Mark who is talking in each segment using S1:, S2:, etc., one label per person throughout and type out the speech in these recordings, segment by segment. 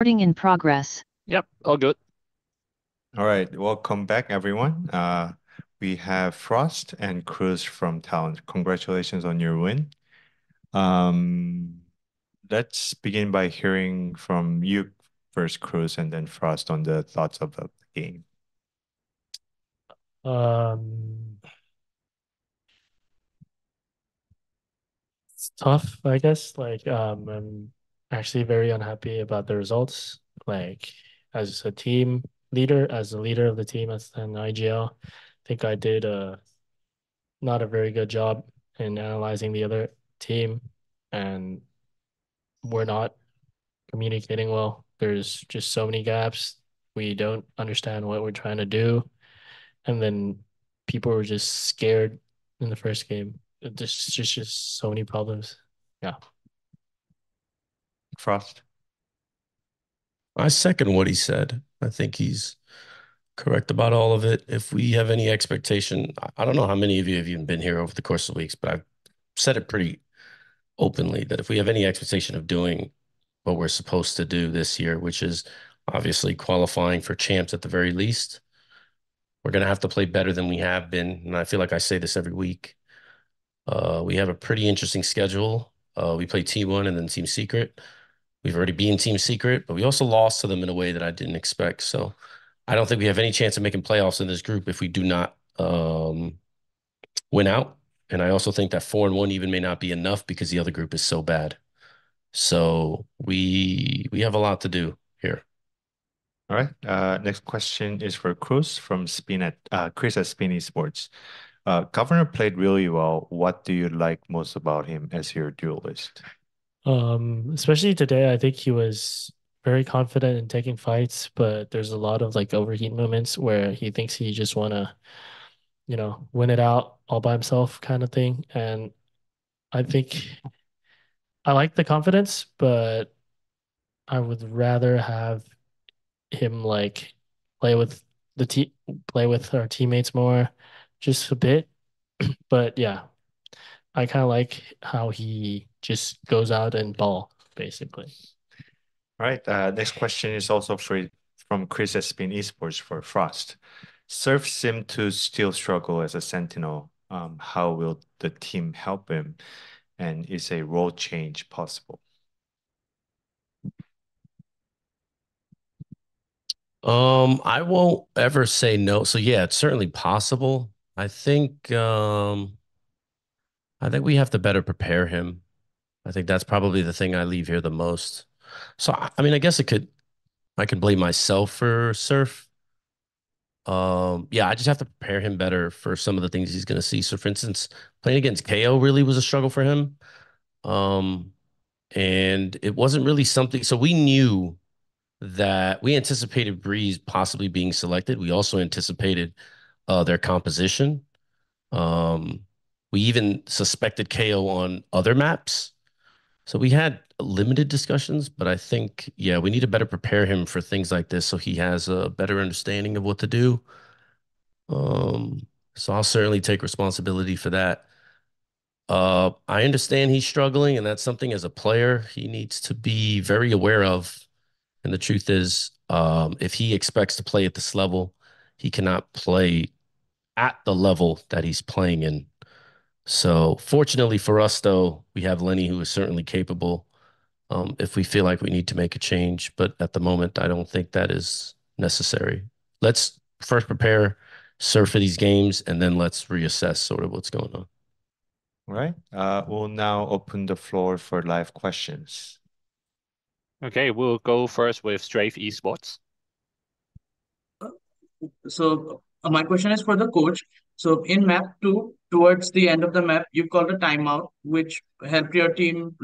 S1: Recording in progress.
S2: Yep, all good.
S3: All right, welcome back, everyone. We have Frost and Cruz from Talon. Congratulations on your win. Um, let's begin by hearing from you first, Cruz, and then Frost on the thoughts of the game.
S4: Um, it's tough, I guess. I'm actually very unhappy about the results. Like, as a team leader, as the leader of the team as an IGL, I think I did not a very good job in analyzing the other team, and we're not communicating well. There's just so many gaps. We don't understand what we're trying to do, and then people were just scared in the first game. Just so many problems. Yeah.
S3: Frost?
S5: I second what he said. I think he's correct about all of it. If we have any expectation, I don't know how many of you have even been here over the course of weeks, but I've said it pretty openly that if we have any expectation of doing what we're supposed to do this year, which is obviously qualifying for champs at the very least, we're going to have to play better than we have been. And I feel like I say this every week. We have a pretty interesting schedule. We play T1 and then Team Secret. We've already been Team Secret, but we also lost to them in a way that I didn't expect. So I don't think we have any chance of making playoffs in this group if we do not win out. And I also think that 4-1 even may not be enough because the other group is so bad. So we have a lot to do here.
S3: All right. Next question is for Cruz from Chris at Spin Esports. Governor played really well. What do you like most about him as your duelist?
S4: Especially today, I think he was very confident in taking fights, but there's a lot of like overheat moments where he thinks he just wanna, win it out all by himself kind of thing. And I think I like the confidence, but I would rather have him like play with the team, play with our teammates more, just a bit. But yeah, I kind of like how he just goes out and ball, basically.
S3: All right. Next question is also from Chris at Spin Esports for Frost. Surf seemed to still struggle as a sentinel. How will the team help him? And is a role change possible?
S5: I won't ever say no. So yeah, it's certainly possible. I think we have to better prepare him. I think that's probably the thing I leave here the most. So I mean, I guess I could blame myself for Surf. Yeah, I just have to prepare him better for some of the things he's going to see. So, for instance, playing against KO really was a struggle for him. Um, and it wasn't really something. So we knew that we anticipated Breeze possibly being selected. We also anticipated their composition. Um, we even suspected KO on other maps. So we had limited discussions, but I think, yeah, we need to better prepare him for things like this so he has a better understanding of what to do. So I'll certainly take responsibility for that. I understand he's struggling, and that's something as a player he needs to be very aware of. And the truth is, if he expects to play at this level, he cannot play at the level that he's playing in. So fortunately for us, though, we have Lenny, who is certainly capable if we feel like we need to make a change. But at the moment, I don't think that is necessary. Let's first prepare, surf for these games, and then let's reassess sort of what's going on.
S3: All right. We'll now open the floor for live questions.
S2: Okay, we'll go first with Strafe Esports.
S6: So my question is for the coach. So in map two, towards the end of the map, you called a timeout, helped your team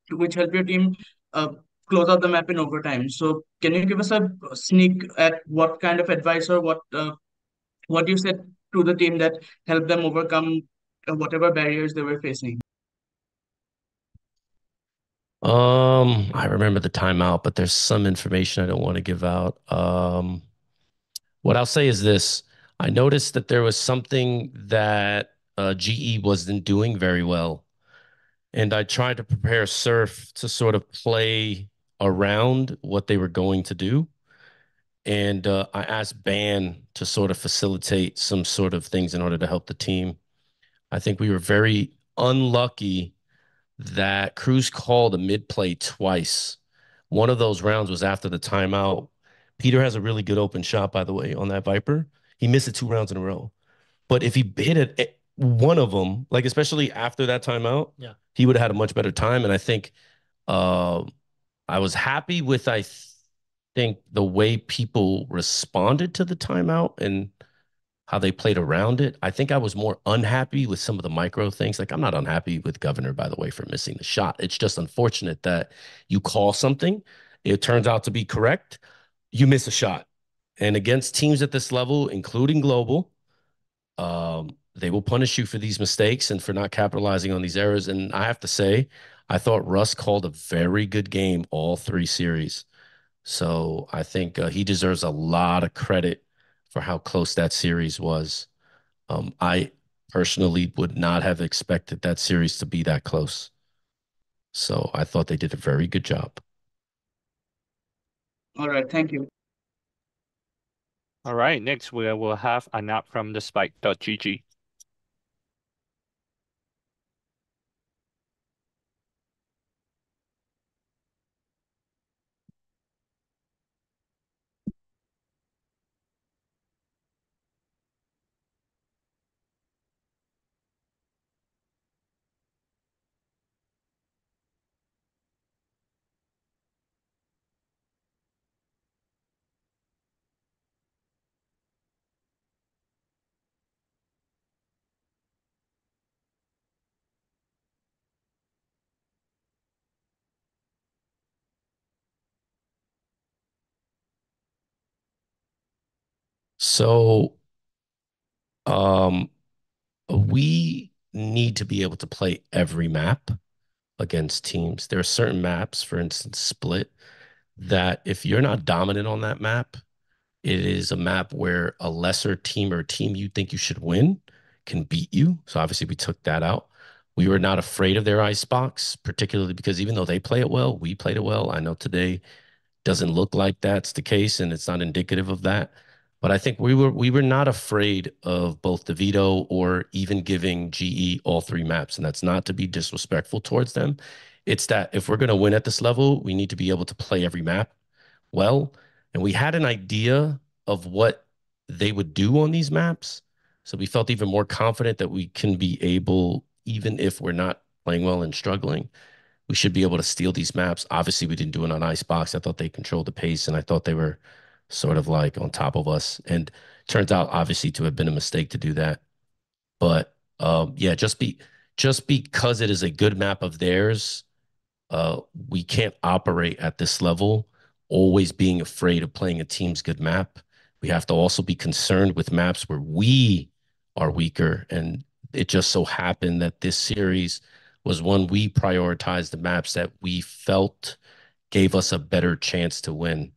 S6: which helped your team uh, close out the map in overtime. So can you give us a sneak at what kind of advice or what you said to the team that helped them overcome whatever barriers they were facing?
S5: I remember the timeout, but there's some information I don't want to give out. What I'll say is this. I noticed that there was something that GE wasn't doing very well. And I tried to prepare Surf to sort of play around what they were going to do. And I asked Ban to sort of facilitate some sort of things in order to help the team. I think we were very unlucky that Crws called a mid play twice. One of those rounds was after the timeout. Peter has a really good open shot, by the way, on that Viper. He missed it 2 rounds in a row. But if he hit it, one of them, like especially after that timeout,
S4: Yeah.
S5: he would have had a much better time. And I think uh, I was happy with, think, the way people responded to the timeout and how they played around it. I think I was more unhappy with some of the micro things. Like, I'm not unhappy with Governor, by the way, for missing the shot. It's just unfortunate that you call something, it turns out to be correct, you miss a shot. And against teams at this level, including global, they will punish you for these mistakes and for not capitalizing on these errors. And I have to say, I thought Russ called a very good game all 3 series. So I think he deserves a lot of credit for how close that series was. I personally would not have expected that series to be that close. So I thought they did a very good job.
S6: All right, thank you.
S2: All right, next we will have Anap from the Spike.gg.
S5: So um, we need to be able to play every map against teams. There are certain maps, for instance, Split, that if you're not dominant on that map, it is a map where a lesser team or a team you think you should win can beat you. So obviously we took that out. We were not afraid of their icebox, particularly because even though they play it well, we played it well. I know today doesn't look like that's the case, and it's not indicative of that. But I think we were not afraid of both the veto or even giving GE all 3 maps, and that's not to be disrespectful towards them. It's that if we're going to win at this level, we need to be able to play every map well. And we had an idea of what they would do on these maps. So we felt even more confident that we can be able, even if we're not playing well and struggling, we should be able to steal these maps. Obviously, we didn't do it on Icebox. I thought they controlled the pace, and I thought they were sort of like on top of us. And turns out, obviously, to have been a mistake to do that. But yeah, just because it is a good map of theirs, we can't operate at this level always being afraid of playing a team's good map. We have to also be concerned with maps where we are weaker. And it just so happened that this series was one we prioritized the maps that we felt gave us a better chance to win.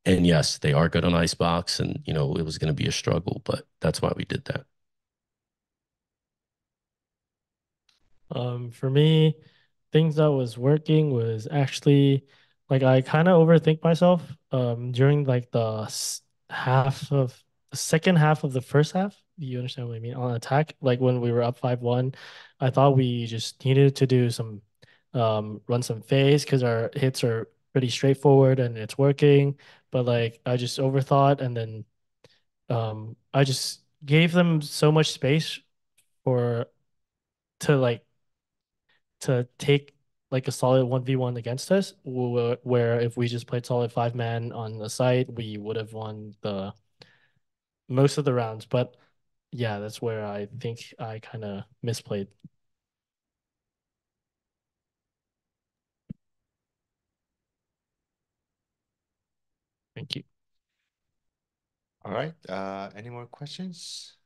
S5: And yes, they are good on Icebox, and it was going to be a struggle, but that's why we did that.
S4: For me, things that was working was actually like I kind of overthink myself during like half of the second half of the first half. You understand what I mean? On attack, like when we were up 5-1, I thought we just needed to do some run some phase because our hits are pretty straightforward and it's working. But like I just overthought and then I just gave them so much space for to like to take like a solid 1v1 against us, where if we just played solid 5-man on the site, we would have won the most of the rounds. But yeah, that's where I think I kind of misplayed. Thank you.
S3: All right. Any more questions?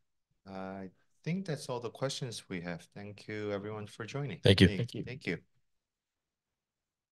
S3: I think that's all the questions we have. Thank you, everyone, for joining.
S5: Thank you.
S4: Thank you.
S3: Thank you.